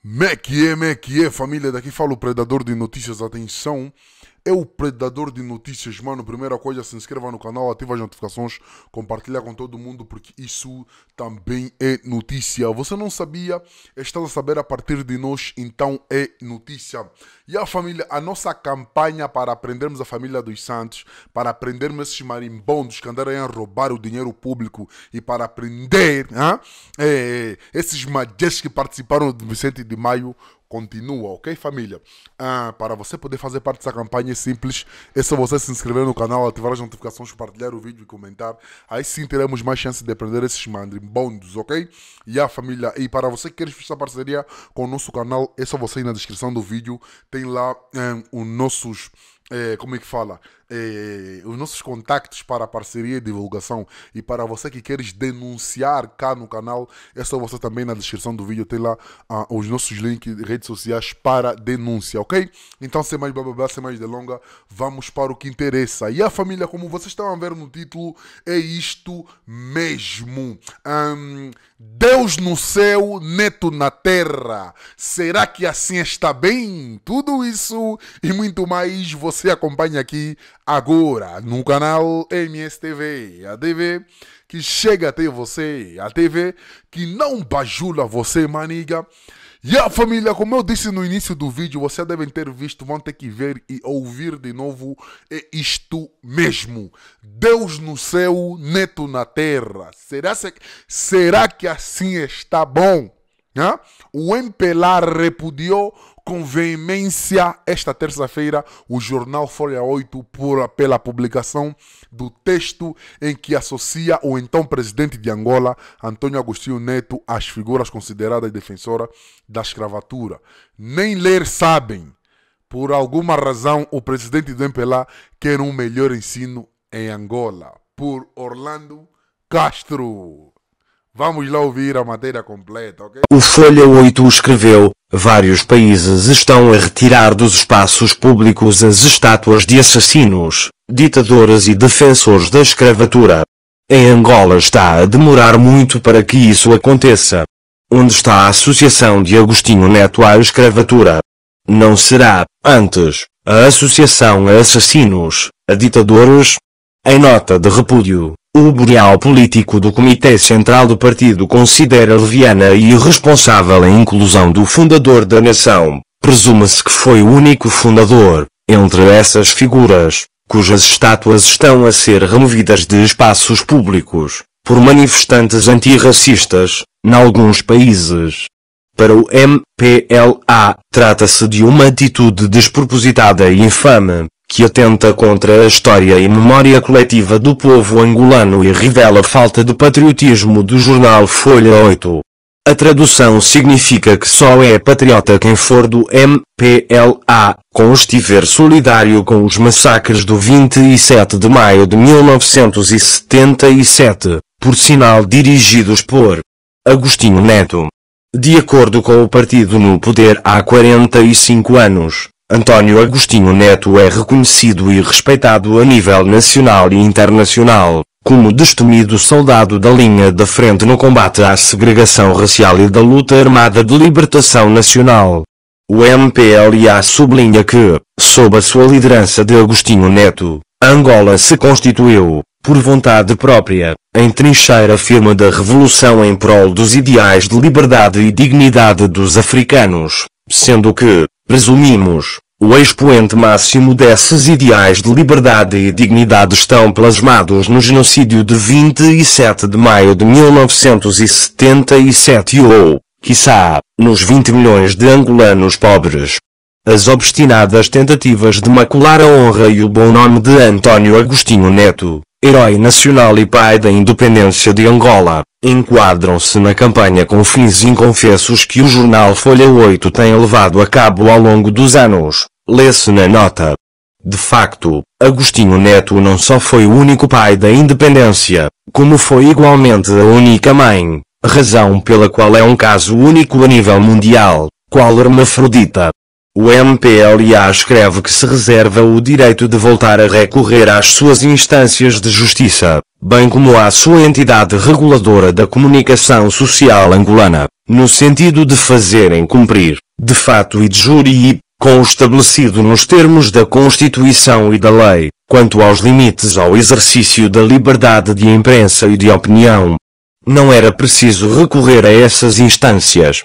Como é que é, família? Daqui fala o Predador de Notícias. Atenção, é o Predador de Notícias, mano. Primeira coisa, se inscreva no canal, ativa as notificações, compartilha com todo mundo, porque isso também é notícia. Você não sabia? Está a saber a partir de nós, então é notícia. E a família, a nossa campanha para aprendermos a família dos Santos, para aprendermos esses marimbondos que andaram a roubar o dinheiro público e para aprender esses magés que participaram do Vicente de Maio, continua, ok, família? Para você poder fazer parte dessa campanha é simples, é só você se inscrever no canal, ativar as notificações, compartilhar o vídeo e comentar. Aí sim teremos mais chance de aprender esses mandrimbondos, ok? E a família, e para você que quer fechar parceria com o nosso canal, é só você ir na descrição do vídeo, tem lá os nossos... como é que fala? Os nossos contactos para parceria e divulgação. E para você que queres denunciar cá no canal, é só você também na descrição do vídeo, tem lá os nossos links de redes sociais para denúncia, ok? Então, sem mais blá blá blá, sem mais delonga, vamos para o que interessa. E a família, como vocês estão a ver no título, é isto mesmo. Deus no céu, neto na terra. Será que assim está bem? Tudo isso e muito mais você acompanha aqui agora no canal MSTV, a TV que chega até você, a TV que não bajula você, maniga. E a família, como eu disse no início do vídeo, vocês devem ter visto, vão ter que ver e ouvir de novo, é isto mesmo. Deus no céu, neto na terra. Será que assim está bom? O MPLA repudiou com veemência esta terça-feira o jornal Folha 8 pela publicação do texto em que associa o então presidente de Angola, Antônio Agostinho Neto, às figuras consideradas defensoras da escravatura. Nem ler sabem. Por alguma razão, o presidente do MPLA quer um melhor ensino em Angola. Por Orlando Castro. Vamos lá ouvir a matéria completa, ok? O Folha 8 escreveu: vários países estão a retirar dos espaços públicos as estátuas de assassinos, ditadores e defensores da escravatura. Em Angola está a demorar muito para que isso aconteça. Onde está a associação de Agostinho Neto à escravatura? Não será, antes, a associação a assassinos, a ditadores? Em nota de repúdio, o boreal político do Comitê Central do Partido considera leviana e irresponsável a inclusão do fundador da nação. Presume-se que foi o único fundador, entre essas figuras, cujas estátuas estão a ser removidas de espaços públicos, por manifestantes antirracistas, em alguns países. Para o MPLA, trata-se de uma atitude despropositada e infame, que atenta contra a história e memória coletiva do povo angolano e revela falta de patriotismo do jornal Folha 8. A tradução significa que só é patriota quem for do MPLA, com estiver solidário com os massacres do 27 de maio de 1977, por sinal dirigidos por Agostinho Neto. De acordo com o partido no poder há 45 anos, Antônio Agostinho Neto é reconhecido e respeitado a nível nacional e internacional, como destemido soldado da linha da frente no combate à segregação racial e da luta armada de libertação nacional. O MPLA sublinha que, sob a sua liderança de Agostinho Neto, Angola se constituiu, por vontade própria, em trincheira firme da revolução em prol dos ideais de liberdade e dignidade dos africanos, sendo que, presumimos, o expoente máximo desses ideais de liberdade e dignidade estão plasmados no genocídio de 27 de maio de 1977 ou, quiçá, nos 20 milhões de angolanos pobres. As obstinadas tentativas de macular a honra e o bom nome de Antônio Agostinho Neto, herói nacional e pai da independência de Angola, enquadram-se na campanha com fins inconfessos que o jornal Folha 8 tem levado a cabo ao longo dos anos, lê-se na nota. De facto, Agostinho Neto não só foi o único pai da independência, como foi igualmente a única mãe, razão pela qual é um caso único a nível mundial, qual hermafrodita. O MPLA escreve que se reserva o direito de voltar a recorrer às suas instâncias de justiça, bem como à sua entidade reguladora da comunicação social angolana, no sentido de fazerem cumprir, de fato e de jure, com o estabelecido nos termos da Constituição e da lei, quanto aos limites ao exercício da liberdade de imprensa e de opinião. Não era preciso recorrer a essas instâncias.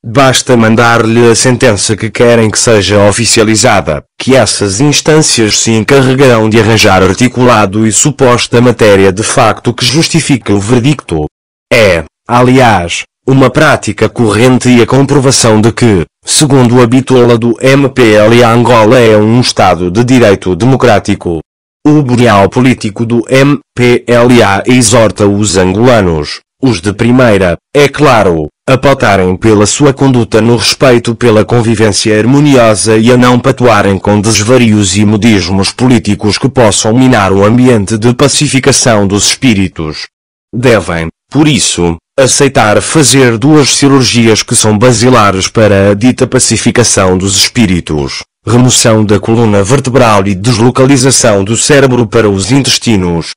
Basta mandar-lhe a sentença que querem que seja oficializada, que essas instâncias se encarregarão de arranjar articulado e suposta matéria de facto que justifique o verdicto. É, aliás, uma prática corrente e a comprovação de que, segundo a bitola do MPLA, Angola é um Estado de direito democrático. O boreal político do MPLA exorta os angolanos, os de primeira, é claro, a pautarem pela sua conduta no respeito pela convivência harmoniosa e a não patuarem com desvarios e modismos políticos que possam minar o ambiente de pacificação dos espíritos. Devem, por isso, aceitar fazer duas cirurgias que são basilares para a dita pacificação dos espíritos: remoção da coluna vertebral e deslocalização do cérebro para os intestinos.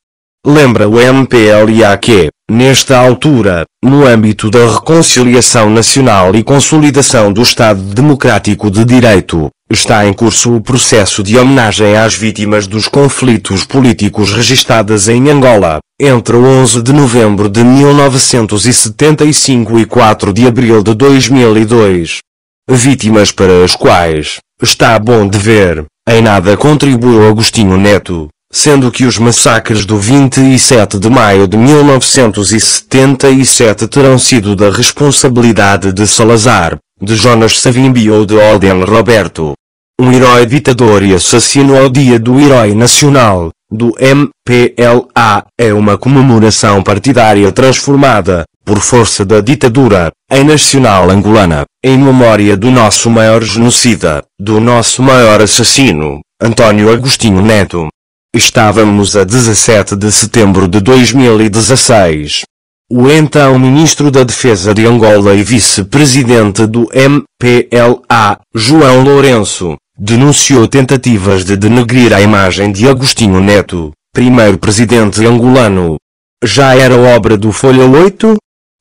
Lembra o MPLA que, nesta altura, no âmbito da reconciliação nacional e consolidação do Estado Democrático de Direito, está em curso o processo de homenagem às vítimas dos conflitos políticos registadas em Angola, entre 11 de novembro de 1975 e 4 de abril de 2002. Vítimas para as quais, está bom de ver, em nada contribuiu Agostinho Neto, sendo que os massacres do 27 de maio de 1977 terão sido da responsabilidade de Salazar, de Jonas Savimbi ou de Alden Roberto. Um herói ditador e assassino ao Dia do Herói Nacional, do MPLA, é uma comemoração partidária transformada, por força da ditadura, em nacional angolana, em memória do nosso maior genocida, do nosso maior assassino, António Agostinho Neto. Estávamos a 17 de setembro de 2016. O então Ministro da Defesa de Angola e Vice-Presidente do MPLA, João Lourenço, denunciou tentativas de denegrir a imagem de Agostinho Neto, primeiro presidente angolano. Já era obra do Folha 8?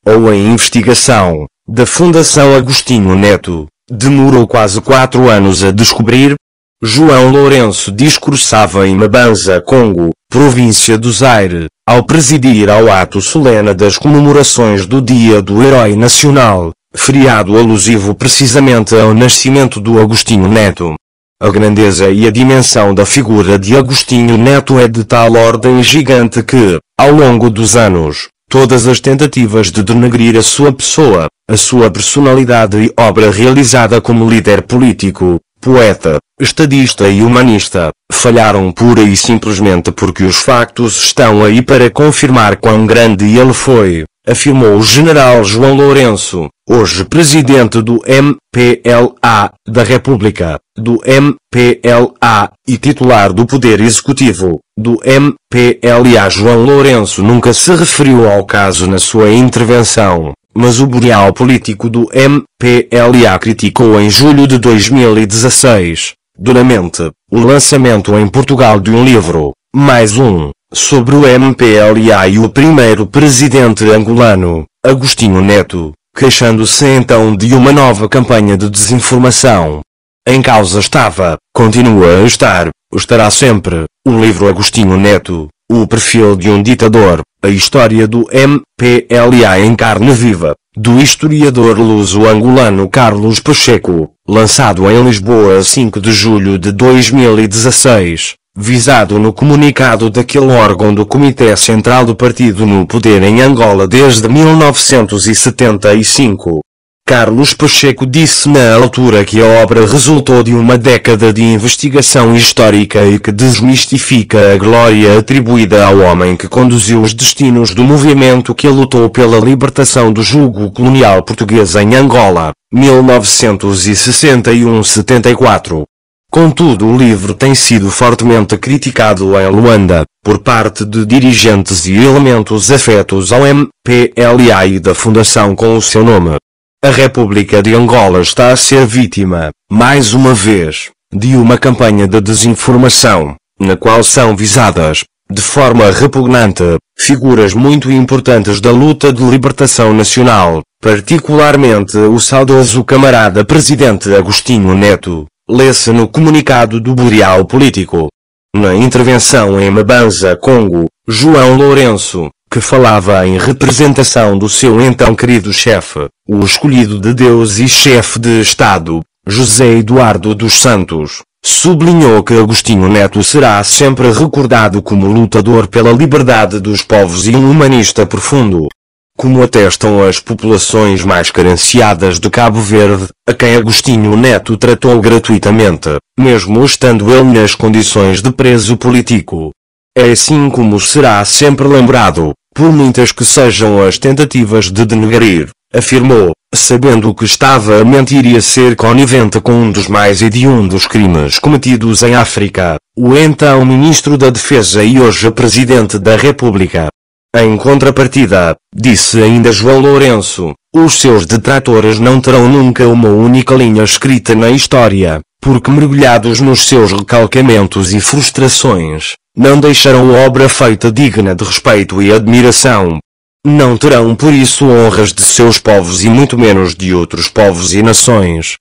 Ou a investigação da Fundação Agostinho Neto demorou quase 4 anos a descobrir? João Lourenço discursava em Mabanza, Congo, província do Zaire, ao presidir ao ato solene das comemorações do Dia do Herói Nacional, feriado alusivo precisamente ao nascimento do Agostinho Neto. A grandeza e a dimensão da figura de Agostinho Neto é de tal ordem gigante que, ao longo dos anos, todas as tentativas de denegrir a sua pessoa, a sua personalidade e obra realizada como líder político, poeta, estadista e humanista, falharam pura e simplesmente porque os factos estão aí para confirmar quão grande ele foi, afirmou o general João Lourenço, hoje presidente do MPLA da República, do MPLA e titular do Poder Executivo, do MPLA. João Lourenço nunca se referiu ao caso na sua intervenção, mas o boreal político do MPLA criticou em julho de 2016, duramente, o lançamento em Portugal de um livro, mais um, sobre o MPLA e o primeiro presidente angolano, Agostinho Neto, queixando-se então de uma nova campanha de desinformação. Em causa estava, continua a estar, estará sempre, o livro Agostinho Neto, o perfil de um ditador, a história do MPLA em carne viva, do historiador luso-angolano Carlos Pacheco, lançado em Lisboa a 5 de julho de 2016, visado no comunicado daquele órgão do Comitê Central do Partido no poder em Angola desde 1975. Carlos Pacheco disse na altura que a obra resultou de uma década de investigação histórica e que desmistifica a glória atribuída ao homem que conduziu os destinos do movimento que lutou pela libertação do jugo colonial português em Angola, 1961-74. Contudo, o livro tem sido fortemente criticado em Luanda, por parte de dirigentes e elementos afetos ao MPLA e da fundação com o seu nome. A República de Angola está a ser vítima, mais uma vez, de uma campanha de desinformação, na qual são visadas, de forma repugnante, figuras muito importantes da luta de libertação nacional, particularmente o saudoso camarada presidente Agostinho Neto, lê-se no comunicado do Bureau Político. Na intervenção em Mabanza, Congo, João Lourenço, que falava em representação do seu então querido chefe, o escolhido de Deus e chefe de Estado, José Eduardo dos Santos, sublinhou que Agostinho Neto será sempre recordado como lutador pela liberdade dos povos e um humanista profundo. Como atestam as populações mais carenciadas de Cabo Verde, a quem Agostinho Neto tratou gratuitamente, mesmo estando ele nas condições de preso político. É assim como será sempre lembrado, por muitas que sejam as tentativas de denegrir, afirmou, sabendo que estava a mentir e a ser conivente com um dos mais hediondos crimes cometidos em África, o então Ministro da Defesa e hoje Presidente da República. Em contrapartida, disse ainda João Lourenço, os seus detratores não terão nunca uma única linha escrita na história, porque mergulhados nos seus recalcamentos e frustrações, não deixarão obra feita digna de respeito e admiração. Não terão por isso honras de seus povos e muito menos de outros povos e nações.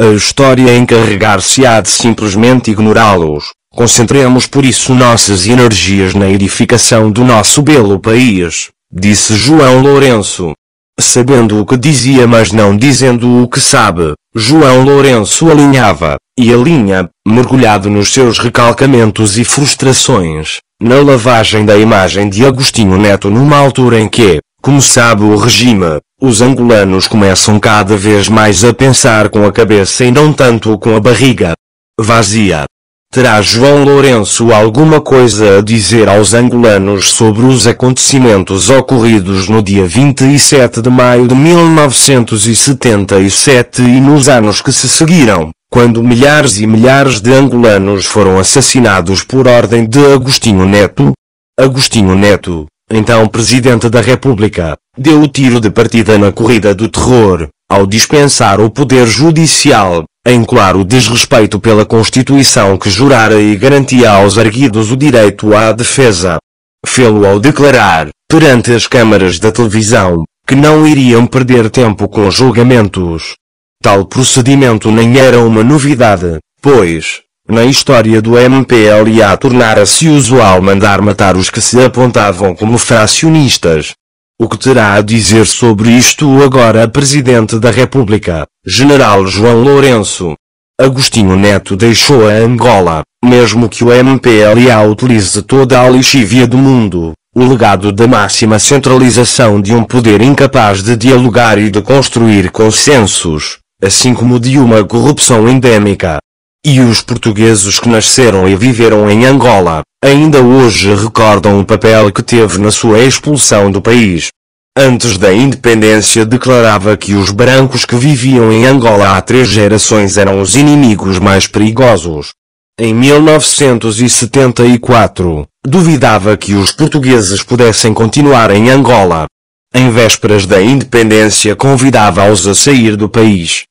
A história encarregar-se-á de simplesmente ignorá-los. Concentremos por isso nossas energias na edificação do nosso belo país, disse João Lourenço. Sabendo o que dizia mas não dizendo o que sabe, João Lourenço alinhava, e alinha, mergulhado nos seus recalcamentos e frustrações, na lavagem da imagem de Agostinho Neto numa altura em que, como sabe o regime, os angolanos começam cada vez mais a pensar com a cabeça e não tanto com a barriga vazia. Terá João Lourenço alguma coisa a dizer aos angolanos sobre os acontecimentos ocorridos no dia 27 de maio de 1977 e nos anos que se seguiram, quando milhares e milhares de angolanos foram assassinados por ordem de Agostinho Neto? Agostinho Neto, então Presidente da República, deu o tiro de partida na corrida do terror, ao dispensar o poder judicial, em claro desrespeito pela Constituição que jurara e garantia aos arguidos o direito à defesa. Fê-lo ao declarar, perante as câmaras da televisão, que não iriam perder tempo com julgamentos. Tal procedimento nem era uma novidade, pois, na história do MPLA tornara-se usual mandar matar os que se apontavam como fracionistas. O que terá a dizer sobre isto agora a Presidente da República, General João Lourenço? Agostinho Neto deixou a Angola, mesmo que o MPLA utilize toda a lixívia do mundo, o legado da máxima centralização de um poder incapaz de dialogar e de construir consensos, assim como de uma corrupção endêmica. E os portugueses que nasceram e viveram em Angola, ainda hoje recordam o papel que teve na sua expulsão do país. Antes da independência declarava que os brancos que viviam em Angola há 3 gerações eram os inimigos mais perigosos. Em 1974, duvidava que os portugueses pudessem continuar em Angola. Em vésperas da independência convidava-os a sair do país.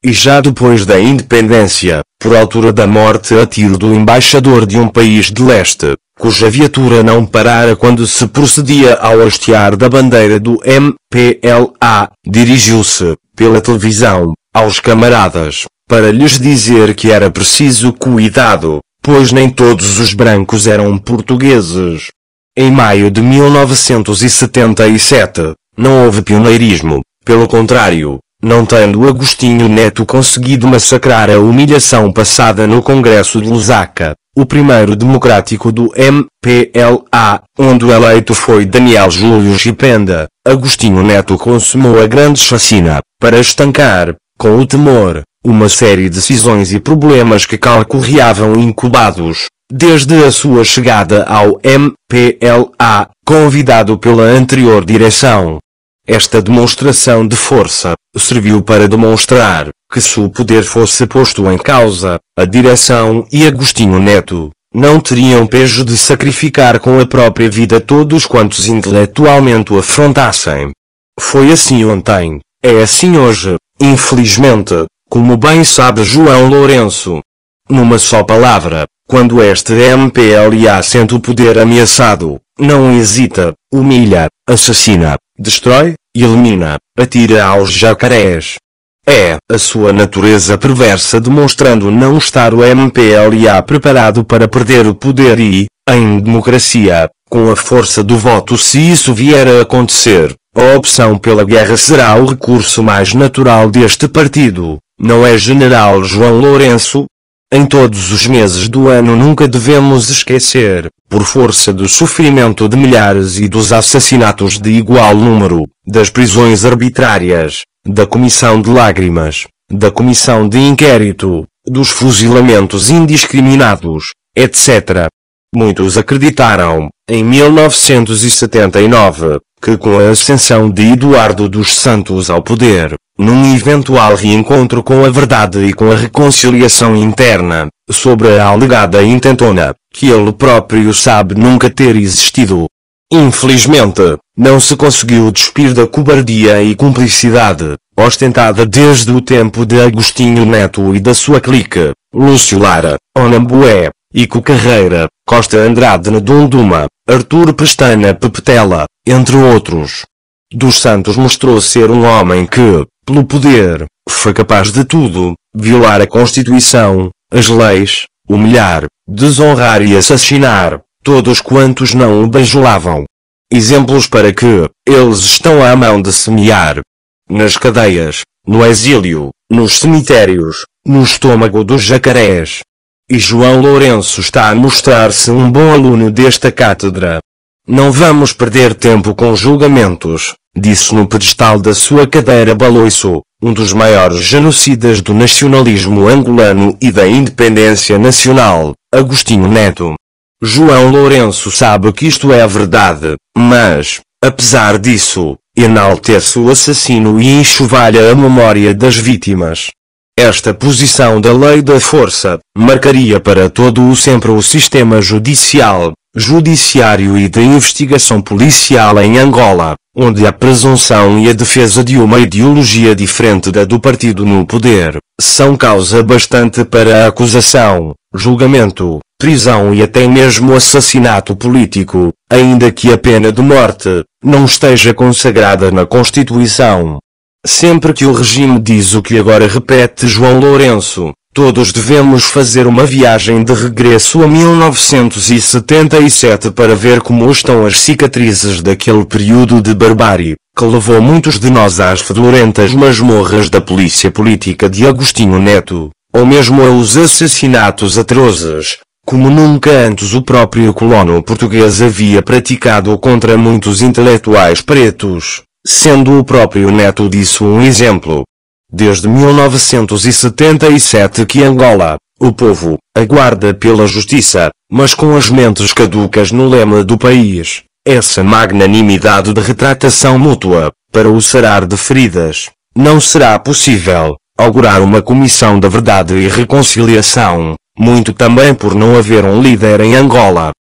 E já depois da independência, por altura da morte a tiro do embaixador de um país de leste, cuja viatura não parara quando se procedia ao hastear da bandeira do MPLA, dirigiu-se, pela televisão, aos camaradas, para lhes dizer que era preciso cuidado, pois nem todos os brancos eram portugueses. Em maio de 1977, não houve pioneirismo, pelo contrário, não tendo Agostinho Neto conseguido massacrar a humilhação passada no Congresso de Lusaka, o primeiro democrático do MPLA, onde o eleito foi Daniel Júlio Chipenda, Agostinho Neto consumou a grande chacina, para estancar, com o temor, uma série de cisões e problemas que calcorreavam incubados, desde a sua chegada ao MPLA, convidado pela anterior direção. Esta demonstração de força serviu para demonstrar que se o poder fosse posto em causa, a direção e Agostinho Neto não teriam pejo de sacrificar com a própria vida todos quantos intelectualmente o afrontassem. Foi assim ontem, É assim hoje, infelizmente, como bem sabe João Lourenço. Numa só palavra, quando este MPLA sente o poder ameaçado, não hesita, humilha, assassina, destrói, elimina, atira aos jacarés. É a sua natureza perversa demonstrando não estar o MPLA preparado para perder o poder e, em democracia, com a força do voto se isso vier a acontecer, a opção pela guerra será o recurso mais natural deste partido, não é General João Lourenço? Em todos os meses do ano nunca devemos esquecer, por força do sofrimento de milhares e dos assassinatos de igual número, das prisões arbitrárias, da comissão de lágrimas, da comissão de inquérito, dos fuzilamentos indiscriminados, etc. Muitos acreditaram, em 1979, que com a ascensão de Eduardo dos Santos ao poder, num eventual reencontro com a verdade e com a reconciliação interna, sobre a alegada intentona, que ele próprio sabe nunca ter existido. Infelizmente, não se conseguiu despir da cobardia e cumplicidade, ostentada desde o tempo de Agostinho Neto e da sua clique, Lúcio Lara, Onambué, Ico Carreira, Costa Andrade Nedunduma, Artur Pestana Pepetela, entre outros. Dos Santos mostrou ser um homem que, pelo poder, foi capaz de tudo, violar a Constituição, as leis, humilhar, desonrar e assassinar todos quantos não o bajulavam. Exemplos para que eles estão à mão de semear. Nas cadeias, no exílio, nos cemitérios, no estômago dos jacarés. E João Lourenço está a mostrar-se um bom aluno desta cátedra. Não vamos perder tempo com julgamentos, disse no pedestal da sua cadeira Baloiço, um dos maiores genocidas do nacionalismo angolano e da independência nacional, Agostinho Neto. João Lourenço sabe que isto é verdade, mas, apesar disso, enaltece o assassino e enxovalha a memória das vítimas. Esta posição da lei da força, marcaria para todo o sempre o sistema judiciário e de investigação policial em Angola, onde a presunção e a defesa de uma ideologia diferente da do partido no poder, são causa bastante para a acusação, julgamento, prisão e até mesmo assassinato político, ainda que a pena de morte não esteja consagrada na Constituição. Sempre que o regime diz o que agora repete João Lourenço, todos devemos fazer uma viagem de regresso a 1977 para ver como estão as cicatrizes daquele período de barbárie, que levou muitos de nós às fedorentas masmorras da polícia política de Agostinho Neto, ou mesmo aos assassinatos atrozes, como nunca antes o próprio colono português havia praticado contra muitos intelectuais pretos, sendo o próprio Neto disso um exemplo. Desde 1977 que Angola, o povo, aguarda pela justiça, mas com as mentes caducas no lema do país, essa magnanimidade de retratação mútua, para o sarar de feridas, não será possível augurar uma comissão da verdade e reconciliação, muito também por não haver um líder em Angola.